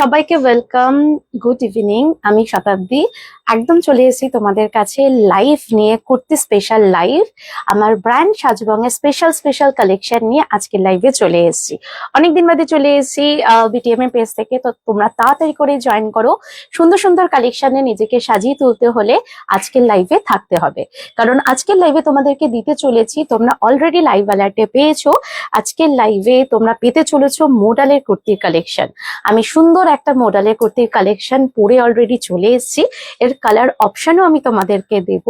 সবাইকে welcome, good evening. আমি শতাব্দী একদম চলে এসেছি তোমাদের কাছে লাইভ নিয়ে, কুর্তি স্পেশাল লাইভ। আমার ব্র্যান্ড সাজবঙ্গের স্পেশাল কালেকশন নিয়ে আজকে লাইভে চলে এসেছি। অনেকদিন বাদে চলে এসেছি বিটিএম এর পেজ থেকে, তো তোমরা তাড়াতাড়ি করে জয়েন করো। সুন্দর কালেকশনে নিজেকে সাজিয়ে তুলতে হলে আজকের লাইভে থাকতে হবে, কারণ আজকের লাইভে তোমাদেরকে দিতে চলেছি, তোমরা অলরেডি লাইভ অ্যালার্টে পেয়েছো, আজকের লাইভে তোমরা পেতে চলেছো মোডালের কুর্তির কালেকশন। আমি সুন্দর একটা মডেলের কুর্তির কালেকশন পরে অলরেডি চলে এসেছি। এর কালার অপশনও আমি তোমাদেরকে দেব।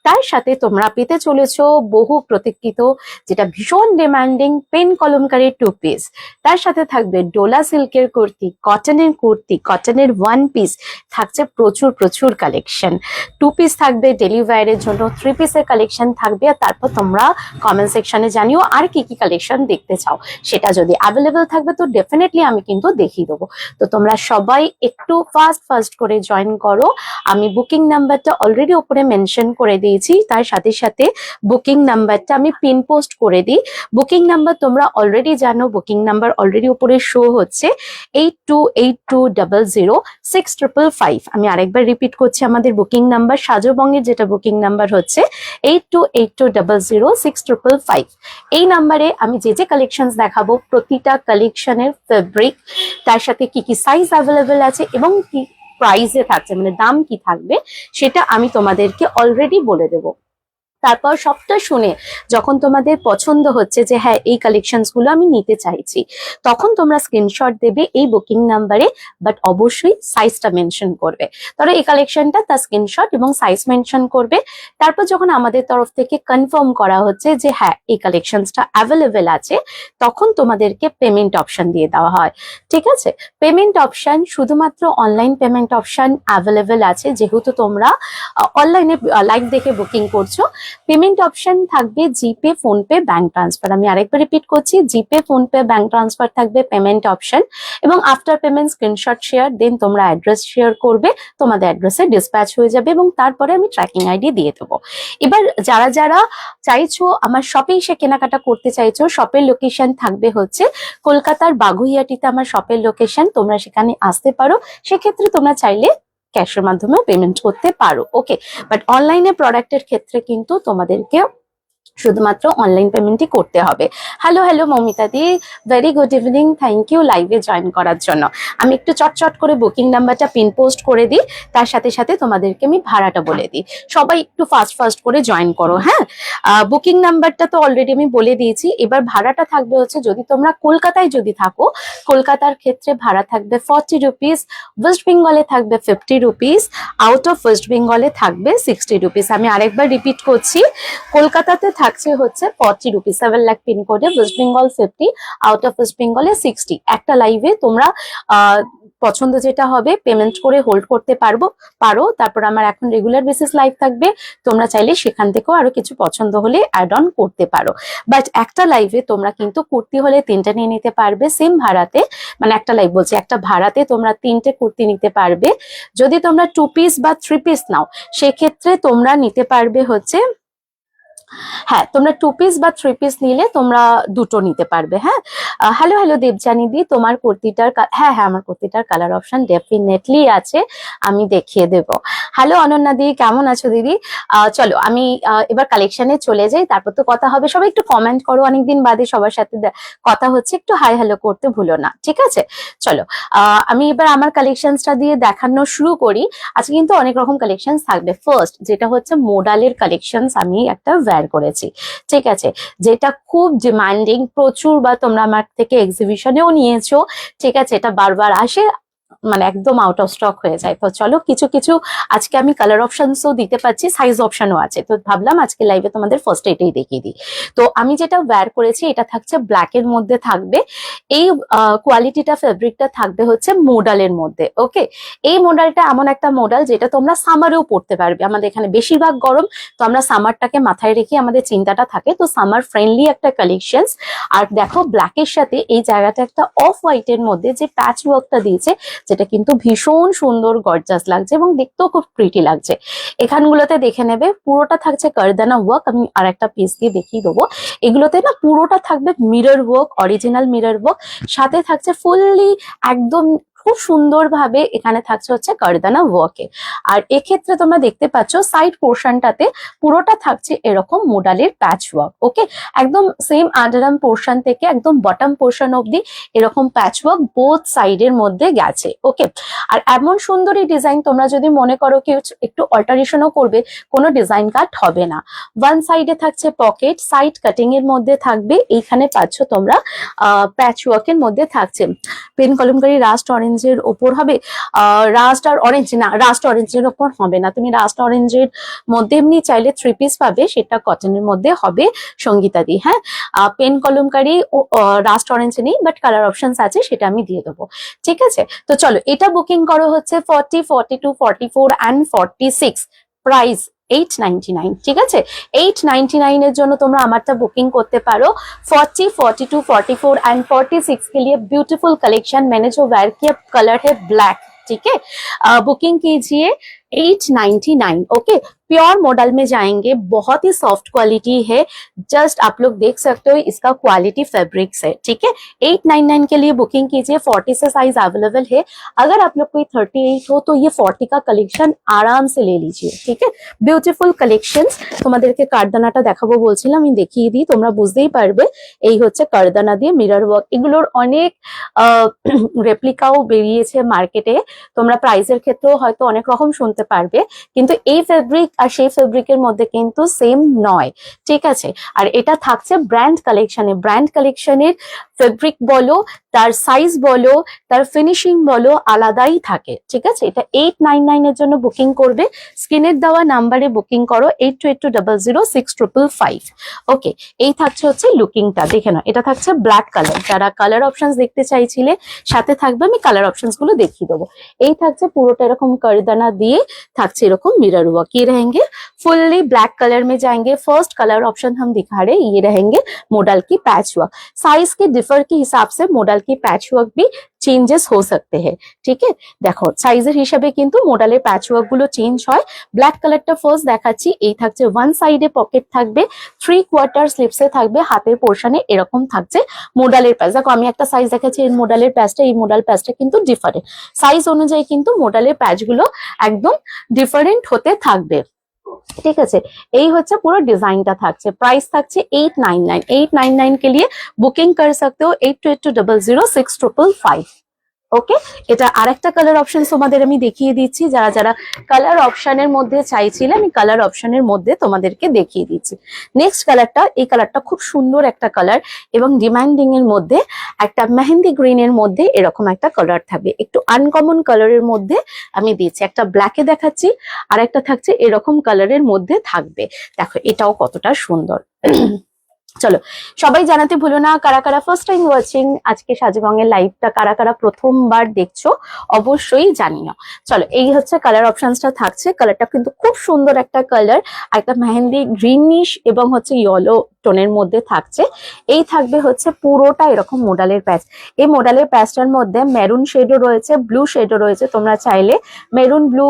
তার সাথে তোমরা পেতে চলেছো বহু প্রতীক্ষিত, যেটা ভীষণ demanding pen Kalamkari two piece. তার সাথে থাকবে ডোলা সিল্কের কুর্তি, কটনের কটনের ওয়ান পিস, থাকছে প্রচুর কালেকশন। টু পিস থাকবে ডেলি ওয়্যারের জন্য, থ্রি পিসের কালেকশন থাকবে। আর তারপর তোমরা কমেন্ট সেকশনে জানিও আর কি কালেকশন দেখতে চাও, সেটা যদি অ্যাভেলেবেল থাকবে তো ডেফিনেটলি আমি কিন্তু দেখিয়ে দেবো। তো তোমরা সবাই একটু ফাস্ট করে জয়েন করো। আমি বুকিং নাম্বারটা অলরেডি উপরে মেনশন করে দিয়েছি, তার সাথে বুকিং নাম্বারটা আমি পিন পোস্ট করে দিই। বুকিং নাম্বার তোমরা অলরেডি জানো, বুকিং নাম্বার অলরেডি উপরে শো হচ্ছে 8282006555। আমি আরেকবার রিপিট করছি, আমাদের বুকিং নাম্বার সাজবঙ্গের যেটা বুকিং নাম্বার হচ্ছে 8282006555। এই নাম্বারে আমি যে কালেকশন দেখাবো, প্রতিটা কালেকশনের ফেব্রিক, তার সাথে কি সাইজ অ্যাভেলেবেল আছে এবং কি প্রাইসে থাকছে, মানে দাম কি থাকবে, সেটা আমি তোমাদেরকে অলরেডি বলে দেবো। তারপর সবটা শুনে যখন তোমাদের পছন্দ হচ্ছে যে হ্যাঁ এই কালেকশনস গুলো আমি নিতে চাইছি, তখন তোমরা স্ক্রিনশট দেবে এই বুকিং নাম্বারে, বাট অবশ্যই সাইজটা মেনশন করবে। ধরো এই কালেকশনটা, তার স্ক্রিনশট এবং সাইজ মেনশন করবে। তারপর যখন আমাদের তরফ থেকে কনফার্ম করা হচ্ছে যে হ্যাঁ এই কালেকশনসটা অ্যাভেলেবেল আছে, তখন তোমাদেরকে পেমেন্ট অপশন দিয়ে দেওয়া হয়। ঠিক আছে, পেমেন্ট অপশন শুধুমাত্র অনলাইন পেমেন্ট অপশন অ্যাভেলেবেল আছে, যেহেতু তোমরা অনলাইনে লাইভ দেখে বুকিং করছো। পেমেন্ট অপশন থাকবে জিপে, ফোনপে, ব্যাংক ট্রান্সফার। আমি আরেকবার রিপিট করছি, জিপে, ফোনপে, ব্যাংক ট্রান্সফার থাকবে পেমেন্ট অপশন। এবং আফটার পেমেন্ট স্ক্রিনশট শেয়ার, দেন তোমরা অ্যাড্রেস শেয়ার করবে, তোমাদের অ্যাড্রেসে ডিসপ্যাচ হয়ে যাবে এবং তারপরে আমি ট্র্যাকিং আইডি দিয়ে দেবো। এবার যারা চাইছো আমার শপে এসে কেনাকাটা করতে চাইছো, শপের লোকেশন থাকবে হচ্ছে কলকাতার বাগুইয়াটিতে আমার শপের লোকেশন। তোমরা সেখানে আসতে পারো, সেক্ষেত্রে তোমরা চাইলে ক্যাশের মাধ্যমে পেমেন্ট করতে পারো। ওকে, বাট অনলাইনে প্রোডাক্টের ক্ষেত্রে কিন্তু তোমাদেরকে শুধুমাত্র অনলাইন পেমেন্টই করতে হবে। Hello Moumita di, very good evening, thank you লাইভে জয়েন করার জন্য। আমি একটু চটচট করে বুকিং নাম্বারটা পিন পোস্ট করে দিই, তার সাথে তোমাদেরকে আমি ভাড়াটা বলে দিই। সবাই একটু ফাস্ট করে জয়েন করো। হ্যাঁ, বুকিং নাম্বারটা তো অলরেডি আমি বলে দিয়েছি। এবার ভাড়াটা থাকবে হচ্ছে, যদি তোমরা কলকাতায় যদি থাকো, কলকাতার ক্ষেত্রে ভাড়া থাকবে 40 রুপিস, ওয়েস্ট বেঙ্গলে থাকবে 50 রুপিস, আউট অফ ওয়েস্ট বেঙ্গলে থাকবে 60 রুপিস। আমি আরেকবার রিপিট করছি, কলকাতাতে থাকছে হচ্ছে 40 রুপিস, 7 লাখ পিনকোডে, West Bengal 50, out of West বেঙ্গলে 60। একটা লাইভে তোমরা পছন্দ যেটা হবে পেমেন্ট করে হোল্ড করতে পারো। তারপর আমার এখন রেগুলার বেসিস লাইভ থাকবে, তোমরা চাইলে সেখান থেকেও আরো কিছু পছন্দ হলে অ্যাড অন করতে পারো। বাট একটা লাইভে তোমরা কিন্তু কুর্তি হলে 3টা নিয়ে নিতে পারবে সেম ভাড়াতে, মানে একটা লাইভ বলছি, একটা ভাড়াতে তোমরা 3টে কুর্তি নিতে পারবে। যদি তোমরা 2 পিস বা 3 পিস নাও, সেক্ষেত্রে তোমরা নিতে পারবে হচ্ছে, হ্যাঁ তোমরা 2 পিস বা 3 পিস নিলে তোমরা দুটো নিতে পারবে। হ্যাঁ, হ্যালো দেবজানি দি, তোমার কুর্তিটার, হ্যাঁ আমার কুর্তিটার কালার অপশন ডেফিনেটলি আছে, আমি দেখিয়ে দেব। হ্যালো অনন্যা দি, কেমন আছো দিদি? চলো আমি এবার কালেকশনে চলে যাই, তারপর তো কথা হবে। সবাই একটু কমেন্ট করো, অনেকদিন বাদে সবার সাথে কথা হচ্ছে, একটু হাই হ্যালো করতে ভুলো না, ঠিক আছে? চলো আমি এবার আমার কালেকশনসটা দিয়ে দেখানো শুরু করি। আজকে কিন্তু অনেক রকম কালেকশন থাকবে। ফার্স্ট যেটা হচ্ছে মোডালের কালেকশনস আমি একটা ওয়্যার করেছি, ঠিক আছে, যেটা খুব ডিমান্ডিং, প্রচুর বা তোমরা আমার থেকে এক্সিবিশনেও নিয়েছো, ঠিক আছে, এটা বারবার আসে, মানে একদম আউট অফ স্টক হয়ে যায়। তো চলো কিছু আজকে আমি কালার অপশনসও দিতে পারছি, সাইজ অপশনও আছে, তো ভাবলাম আজকে লাইভে তোমাদের ফার্স্ট এটাই দেখিয়ে দিই। তো আমি যেটা ওয়্যার করেছি, এটা থাকছে ব্ল্যাকের মধ্যে থাকবে। এই কোয়ালিটিটা, ফেব্রিকটা থাকবে হচ্ছে মোডালের মধ্যে। ওকে, এই মোডালটা এমন একটা মোডাল যেটা তোমরা সামারেও পড়তে পারবে। আমাদের এখানে বেশিরভাগ গরম, তো আমরা সামারটাকে মাথায় রেখে আমাদের চিন্তাটা থাকে, তো সামার ফ্রেন্ডলি একটা কালেকশন। আর দেখো ব্ল্যাকের সাথে এই জায়গাটা একটা অফ হোয়াইটের মধ্যে যে প্যাচ ওয়ার্কটা দিয়েছে, যেটা কিন্তু ভীষণ সুন্দর গর্জাস লাগছে এবং দেখতেও খুব প্রিটি লাগছে। এখানগুলোতে দেখে নেবে পুরোটা থাকছে কারদানা ওয়ার্ক, আমি আর একটা পিস দিয়ে দেখিয়ে দেবো। এগুলোতে না পুরোটা থাকবে mirror work, original mirror work, সাথে থাকছে ফুললি একদম খুব সুন্দরভাবে এখানে থাকছে হচ্ছে কারদানা ওয়ার্কে। আর এক্ষেত্রে তোমরা দেখতে পাচ্ছ সাইড পোর্শনটাতে পুরোটা থাকছে এরকম মোডালের প্যাচ ওয়ার্ক। ওকে, একদম সেম আন্ডারআর্ম পোর্শন থেকে একদম বটম পোর্শন অব্দি এরকম প্যাচ ওয়ার্ক বোথ সাইডের মধ্যে গেছে। ওকে, আর এমন সুন্দরী ডিজাইন তোমরা যদি মনে করো কেউ একটু অল্টারেশনও করবে, কোনো ডিজাইন কাট হবে না। ওয়ান সাইডে থাকছে পকেট, সাইড কাটিং এর মধ্যে থাকবে, এইখানে পাচ্ছ তোমরা প্যাচ ওয়ার্কের মধ্যে থাকছে পেন কলমকারি রাস্ট অরেঞ্জের ওপর হবে। রাস্ট আর অরেঞ্জ না, রাস্ট অরেঞ্জের ওপর হবে না, তুমি রাস্ট অরেঞ্জের মধ্যে এমনি চাইলে 3 পিস পাবে, সেটা কটনের মধ্যে হবে সঙ্গীতা দি। হ্যাঁ, পেন কলমকারি রাস্ট অরেঞ্জ নেই, বাট কালার অপশনস আছে, সেটা আমি দিয়ে দেবো। ঠিক আছে, তো চলো এটা বুকিং করো হচ্ছে 40, 42, 44 and 46। প্রাইস 899। ঠিক আছে, 899 এর জন্য তোমরা আমারটা বুকিং করতে পারো। 40, 42, 44 and 46 के लिए ब्यूटीफुल कलेक्शन मैंने जो वेयर किया कलर है ब्लैक। ठीक है, बुकिंग कीजिए 899। ओके, प्योर मॉडल में जाएंगे, बहुत ही सॉफ्ट क्वालिटी है, जस्ट आप लोग देख सकते हो इसका क्वालिटी फैब्रिक्स है। ठीक है, 899 के लिए बुकिंग कीजिए। 40 से साइज अवेलेबल है, अगर आप लोग कोई 38 हो तो ये 40 का कलेक्शन आराम से ले लीजिए। ठीक है, বিউটিফুল কালেকশনস। তোমাদেরকে কারদানাটা দেখাবো বলছিলাম, আমি দেখিয়ে দিই, তোমরা বুঝতেই পারবে। এই হচ্ছে কারদানা দিয়ে মিরর ওয়ার্ক, এগুলোর অনেক রেপ্লিকাও বেরিয়েছে মার্কেটে, তোমরা প্রাইসের ক্ষেত্রেও হয়তো অনেক রকম শুনতে পারবে, কিন্তু এই ফেব্রিক আর সেই ফেব্রিকের মধ্যে কিন্তু সেম নয়। ঠিক আছে, আর এটা থাকছে ব্র্যান্ড কালেকশনে, ব্র্যান্ড কালেকশনের ফেব্রিক বলো, তার সাইজ বলো, তার ফিনিশিং বলো, আলাদাই থাকে। ঠিক আছে, এটা 899 এর জন্য বুকিং করবে, স্ক্রিনের দেওয়া নাম্বারে বুকিং করো 82800655। ওকে, এই থাকছে হচ্ছে লুকিংটা, দেখে নাও, এটা থাকছে ব্ল্যাক কালার, যারা কালার অপশনস দেখতে চাইছিলে সাথে থাকবে, আমি কালার অপশনস গুলো দেখিয়ে দেবো। এই থাকছে পুরোটা এরকম करदाना दिए, থাকছে এরকম मिरर वर्क, ये रहेंगे फुल्ली ब्लैक कलर में जाएंगे। फर्स्ट कलर ऑप्शन हम दिखा रहे, ये रहेंगे मॉडल की पैच वर्क। साइज के डिफर के हिसाब से मॉडल की पैच वर्क भी চেঞ্জেস हो सकते हैं। ঠিক আছে, দেখো সাইজের হিসাবে কিন্তু মডেলের প্যাচ ওয়ার্ক গুলো চেঞ্জ হয়। ব্ল্যাক কালারটা ফার্স্ট দেখাচ্ছি, এই থাকছে ওয়ান সাইডে পকেট থাকবে, 3/4 স্লিপসে থাকবে, হাতের পোর্শনে এরকম থাকছে মডেলের প্যাচ। দেখো আমি একটা সাইজ দেখাচ্ছি, এই মডেলের প্যাচটা, এই মডেল প্যাচটা কিন্তু ডিফারেন্ট, সাইজ অনুযায়ী কিন্তু মডেলের প্যাচ গুলো একদম ডিফারেন্ট হতে থাকবে। ঠিক আছে, এই হচ্ছে পুরো ডিজাইনটা থাকছে। প্রাইস থাকছে 899। 899 के लिए बुकिंग कर सकते हो 82800655। ওকে, এটা আরেকটা কালার অপশন তোমাদের আমি দেখিয়ে দিচ্ছি, যারা যারা কালার অপশনের মধ্যে চাইছিলে আমি কালার অপশনের মধ্যে তোমাদেরকে দেখিয়ে দিচ্ছি। নেক্সট কালারটা, এই কালারটা খুব সুন্দর একটা কালার এবং ডিমান্ডিং এর মধ্যে একটা মেহেন্দি গ্রিন এর মধ্যে এরকম একটা কালার থাকবে, একটু আনকমন কালারের মধ্যে আমি দিচ্ছি। একটা ব্ল্যাকে দেখাচ্ছি, আর একটা থাকছে এরকম কালারের মধ্যে থাকবে। দেখো এটাও কতটা সুন্দর। চলো সবাই জানাতে ভুলো না কারা কারা ফার্স্ট টাইম ওয়াচিং আজকে সাজগঙ্গের লাইভটা, কারা কারা প্রথমবার দেখছো অবশ্যই জানিও। চলো এই হচ্ছে কালার অপশনসটা থাকছে, কালারটা কিন্তু খুব সুন্দর একটা কালার, একটা মেহেন্দি গ্রিনিশ এবং হচ্ছে ইয়েলো টোনের মধ্যে থাকছে। এই থাকবে হচ্ছে পুরোটা এরকম মডেলের প্যাচ, এই মডেলের প্যাচটার মধ্যে মেরুন শেডও রয়েছে, ব্লু শেডও রয়েছে, তোমরা চাইলে মেরুন, ব্লু,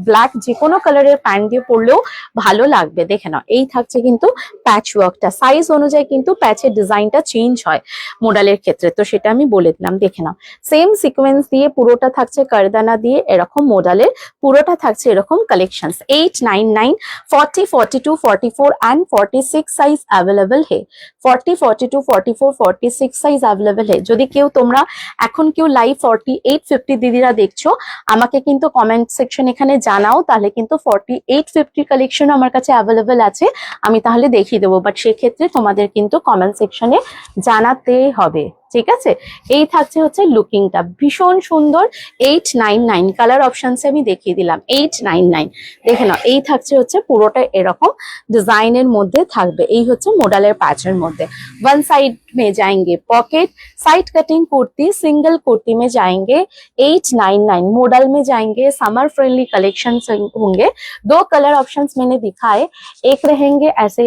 ব্ল্যাক যে কোনো কালারের প্যান্ট দিয়ে পরলেও ভালো লাগবে। দেখে নাও, এই থাকছে কিন্তু প্যাচ ওয়ার্কটা, সাইজ অনুযায়ী কিন্তু প্যাচের ডিজাইনটা চেঞ্জ হয় মডেলের ক্ষেত্রে, তো সেটা আমি বলে দিলাম। দেখে নাও, সেম সিকোয়েন্স দিয়ে পুরোটা থাকছে কারদানা দিয়ে এরকম মডেলের, পুরোটা থাকছে এরকম কালেকশনস। 899, 40, 42, 44 and 46 সাইজ अवेलेबल है। 40, 42, 44, 46 সাইজ अवेलेबल है। যদি কেউ তোমরা এখন কেউ লাইভ 48, 50 দিদিরা দেখছো, আমাকে কিন্তু কমেন্ট সেকশন এখানে জানাও, তাহলে কিন্তু 48, 50 কালেকশন আমার কাছে अवेलेबल আছে, আমি তাহলে দেখিয়ে দেবো, বাট সেক্ষেত্রে তোমাদের কিন্তু কমেন্ট সেকশনে জানাতে হবে। ঠিক আছে, এই থাকছে হচ্ছে লুকিংটা, ভীষণ সুন্দর। 899 কালার অপশনসে আমি দেখিয়ে দিলাম, 899। দেখে নাও, এই থাকছে হচ্ছে পুরোটা এরকম ডিজাইনের মধ্যে থাকবে, এই হচ্ছে মডেলের প্যাচের মধ্যে। वन साइड में जाएंगे pocket, side cutting kurti, single kurti में जाएंगे 899, मॉडल में जाएंगे समर फ्रेंडली कलेक्शन होंगे। 2 कलर ऑप्शंस मैंने दिखाए, एक रहेंगे ऐसे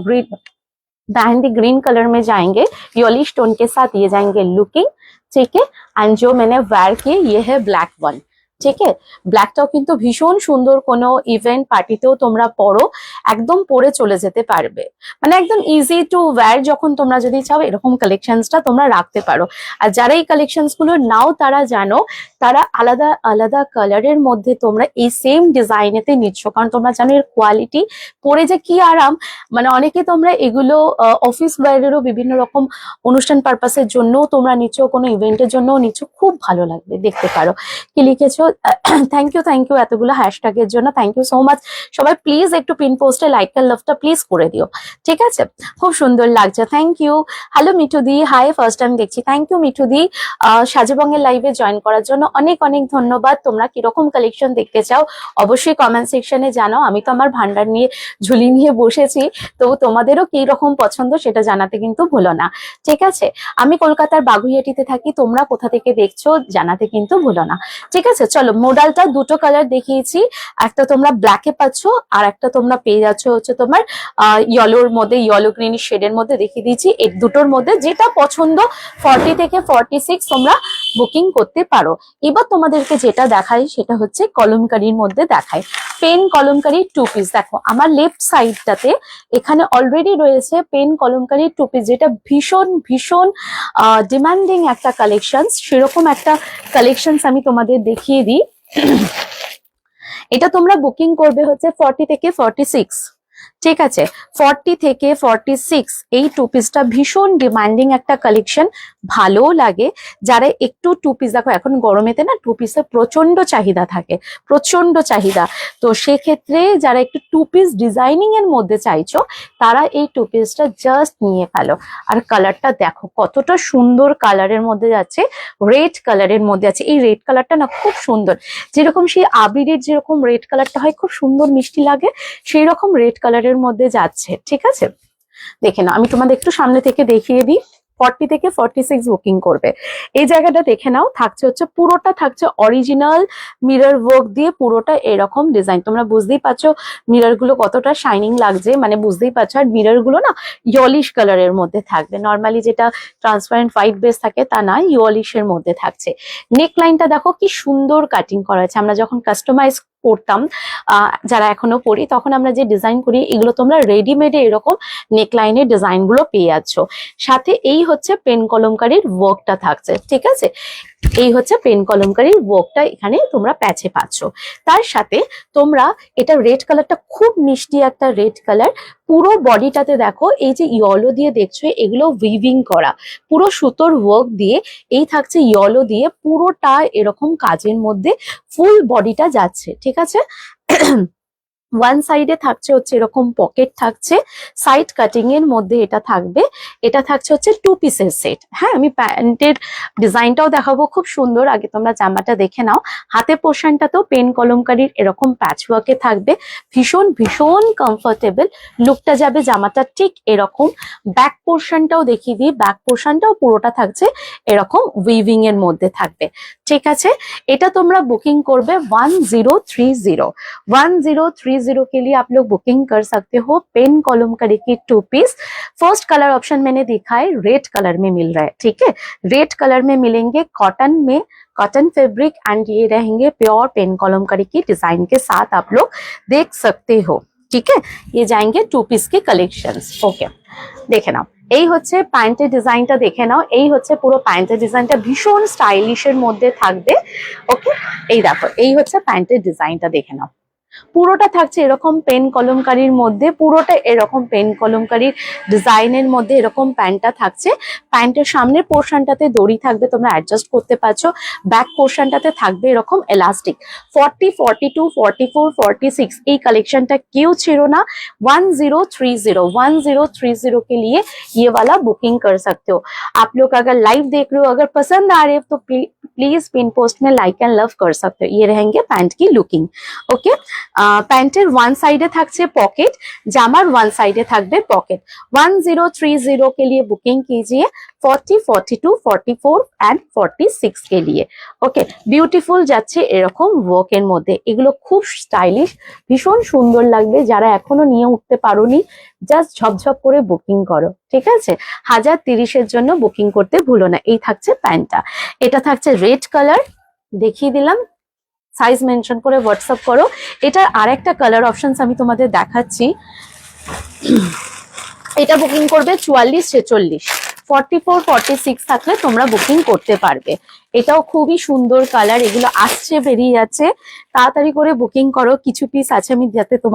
ग्रीन, मेहंदी ग्रीन कलर में जाएंगे, योली स्टोन के साथ ये जाएंगे लुकिंग। ठीक है, एंड जो मैंने वेयर किए ये है ब्लैक वन। ঠিক আছে, ব্ল্যাকটাও কিন্তু ভীষণ সুন্দর, কোনো ইভেন্ট পার্টিতেও তোমরা পরো, একদম পরে চলে যেতে পারবে, মানে একদম ইজি টু ওয়্যার। যখন তোমরা যদি চাও এরকম কালেকশনসটা তোমরা রাখতে পারো। আর যারা এই কালেকশনস গুলো নাও তারা জানো তারা আলাদা আলাদা কালারের মধ্যে তোমরা এই সেম ডিজাইনেতে নিচ্ছ, কারণ তোমরা জানো এর কোয়ালিটি, পরে যে কি আরাম। মানে অনেকে তোমরা এগুলো অফিস ওয়্যারেরও বিভিন্ন রকম অনুষ্ঠান পারপাসের জন্য তোমরা নিচ্ছ, কোনো ইভেন্টের জন্য নিচ্ছ, খুব ভালো লাগবে। দেখতে পারো কি লিখেছো। থ্যাংক ইউ এতগুলো হ্যাশট্যাগের জন্য, থ্যাংক ইউ সো মাচ। সবাই প্লিজ একটু পিন পোস্টে লাইক আর লাভটা প্লিজ করে দিও, ঠিক আছে? খুব সুন্দর লাগছে, thank you. Hello Mithu di, hi, first time দেখছি, থ্যাংক ইউ মিঠু দি সাজুবঙ্গের লাইভে জয়েন করার জন্য অনেক অনেক ধন্যবাদ। তোমরা কিরকম কালেকশন দেখতে চাও অবশ্যই কমেন্ট সেকশনে জানাও। আমি তো আমার ভান্ডার নিয়ে ঝুলি নিয়ে বসেছি, তো তোমাদেরও কি রকম পছন্দ সেটা জানাতে কিন্তু ভুলো না, ঠিক আছে? আমি কলকাতার বাগুইয়াটিতে থাকি, তোমরা কোথা থেকে দেখছো জানাতে কিন্তু ভুলো না, ঠিক আছে? চলো, মোডালটা দুটো কালার দেখিয়েছি, একটা তোমরা ব্ল্যাকে পাচ্ছ আর একটা তোমরা পেয়ে যাচ্ছ হচ্ছে তোমার ইয়েলোর মধ্যে, ইয়েলো গ্রিন শেডের মধ্যে দেখিয়ে দিয়েছি। এই দুটোর মধ্যে যেটা পছন্দ 40 থেকে 46 তোমরা বুকিং করতে পারো। এবার তোমাদেরকে যেটা দেখাই সেটা হচ্ছে কলমকারীর মধ্যে দেখায়, পেন কলমকারী 2 পিস। দেখো আমার লেফট সাইডটাতে এখানে অলরেডি রয়েছে পেন কলমকারী 2 পিস, যেটা ভীষণ ভীষণ ডিমান্ডিং একটা কালেকশন। সেরকম একটা কালেকশন আমি তোমাদের দেখিয়ে দিই। এটা তোমরা বুকিং করবে হচ্ছে 40 থেকে 46, ঠিক আছে? 40 থেকে 46 এই 2 পিসটা ভীষণ ডিমান্ডিং একটা কালেকশন, ভালো লাগে। যারা একটু 2 পিস, দেখো এখন গরমেতে না 2 পিসের প্রচন্ড চাহিদা থাকে, প্রচন্ড চাহিদা। তো সেক্ষেত্রে যারা একটু 2 পিস ডিজাইনিং এর মধ্যে চাইছো তারা এই 2 পিসটা জাস্ট নিয়ে ফেলো। আর কালারটা দেখো কতটা সুন্দর কালারের মধ্যে যাচ্ছে, রেড কালারের মধ্যে আছে। এই রেড কালারটা না খুব সুন্দর, যেরকম সেই আবিরের যেরকম রেড কালারটা হয় খুব সুন্দর মিষ্টি লাগে, সেই রকম রেড কালারের মধ্যে যাচ্ছে, ঠিক আছে? দেখে নাও, আমি তোমাদের একটু সামনে থেকে দেখিয়ে দিই। 40 থেকে 46 বুকিং করবে। এই জায়গাটা দেখে নাও, থাকছে হচ্ছে পুরোটা থাকছে অরিজিনাল মিরর ওয়ার্ক দিয়ে, পুরোটা এরকম ডিজাইন। তোমরা বুঝতেই পারছো মিরর গুলো কতটা শাইনিং লাগছে, মানে বুঝতেই পারছো। আর মিরর গুলো না ইয়লিশ কালারের মধ্যে থাকবে, নর্মালি যেটা ট্রান্সপারেন্ট হোয়াইট বেস থাকে তা না, ইয়লিশের মধ্যে থাকছে। নেক লাইনটা দেখো কি সুন্দর কাটিং করা আছে। আমরা যখন কাস্টমাইজ করতাম, যারা এখনো পড়ি, তখন আমরা যে ডিজাইন করি এগুলো তোমরা রেডিমেডে এরকম নেকলাইনের ডিজাইন গুলো পেয়ে যাচ্ছ। সাথে এই হচ্ছে পেন কলমকারীর ওয়ার্কটা থাকছে, ঠিক আছে? এই হচ্ছে পেন কলমকারীর ওয়ার্কটা এখানে তোমরা প্যাচে পাচ্ছ। তার সাথে তোমরা এটা রেড কালারটা খুব মিষ্টি একটা রেড কালার, পুরো বডিটাতে দেখো এই যে ইয়েলো দিয়ে দেখছো এগুলো উইভিং করা, পুরো সুতোর ওয়ার্ক দিয়ে এই থাকছে ইয়েলো দিয়ে, পুরোটা এরকম কাজের মধ্যে ফুল বডিটা যাচ্ছে, ঠিক আছে? ওয়ান সাইডে থাকছে হচ্ছে এরকম পকেট থাকছে, সাইড কাটিং এর মধ্যে এটা থাকবে। এটা থাকছে হচ্ছে 2 পিসের সেট। হ্যাঁ, আমি প্যান্টের ডিজাইনটাও দেখাবো, খুব সুন্দর। আগে তোমরা জামাটা দেখে নাও। হাতে পোর্শনটাতেও পেন কলমকারীর এরকম প্যাচ ওয়ার্কে থাকবে, ভীষণ ভীষণ কমফোর্টেবল লুকটা যাবে জামাটা ঠিক এরকম। ব্যাক পোর্শনটাও দেখিয়ে দিই, ব্যাক পোর্শনটাও পুরোটা থাকছে এরকম উইভিং এর মধ্যে থাকবে, ঠিক আছে? এটা তোমরা বুকিং করবে 1030 के लिए आप लोग बुकिंग कर सकते हो। पेन कॉलमकारी की 2 पीस। फर्स्ट कलर ऑप्शन मैंने दिखा है, रेड कलर में मिल रहा है, ठीक है? रेड कलर में मिलेंगे, कॉटन में, कॉटन फैब्रिक, एंड ये रहेंगे प्योर पेन कॉलमकारी की डिजाइन के साथ, आप लोग देख सकते हो, ठीक है? ये जाएंगे 2 पीस के कलेक्शंस। ओके, देखे नाओ এই হচ্ছে প্যান্টের ডিজাইনটা, দেখে নাও। এই হচ্ছে পুরো প্যান্টের ডিজাইনটা, ভীষণ স্টাইলিশের মধ্যে থাকবে। ওকে, এই দেখো এই হচ্ছে প্যান্টের ডিজাইনটা, দেখে নাও। পুরোটা থাকছে এরকম পেন কলমকারীর মধ্যে, পুরোটা এরকম পেন কলমকারীর ডিজাইনের মধ্যে এরকম প্যান্টটা থাকছে। প্যান্টের সামনের পোর্শনটাতে দড়ি থাকবে, তোমরা অ্যাডজাস্ট করতে পারছো। ব্যাক পোর্শনটাতে থাকবে এরকম এলাস্টিক। 40, 42, 44, 46 এই কালেকশনটা কেউ ছেড়ো না। 1030 के लिए ये वाला बुकिंग कर सकते हो। आप लोग अगर लाइव देख रहे हो, अगर पसंद आ रहे हो तो प्लीज पिन पोस्ट में लाइक एंड लव कर सकते हो। ये रहेंगे पैंट की लुकिंग। ओके, প্যান্টের ওয়ান সাইডে থাকছে পকেট, জামার ওয়ান সাইডে থাকবে পকেট। 1030 के लिए बुकिंग कीजिए, 40, 42, 44 एंड 46 के लिए। ওকে, বিউটিফুল যাচ্ছে এরকম ওয়ার্কের মধ্যে। এগুলো খুব স্টাইলিশ, ভীষণ সুন্দর লাগবে। যারা এখনো নিয়ে উঠতে পারোনি, জাস্ট ঝপঝপ করে বুকিং করো, ঠিক আছে? 1030 জন্য বুকিং করতে ভুলো না। এই থাকছে প্যান্টটা, এটা থাকছে রেড কালার, দেখিয়ে দিলাম। সাইজ মেনশন করে হোয়াটসঅ্যাপ করো। এটার আরেকটা কালার অপশনস আমি তোমাদের দেখাচ্ছি। এটা বুকিং করবে 44, 46, 44, 46 থাকলে তোমরা বুকিং করতে পারবে। এটাও খুবই সুন্দর কালার, এগুলো আসছে বেরিয়ে যাচ্ছে, তাড়াতাড়ি করে বুকিং করো, কিছু পিস আছে আমি যাতে তোমার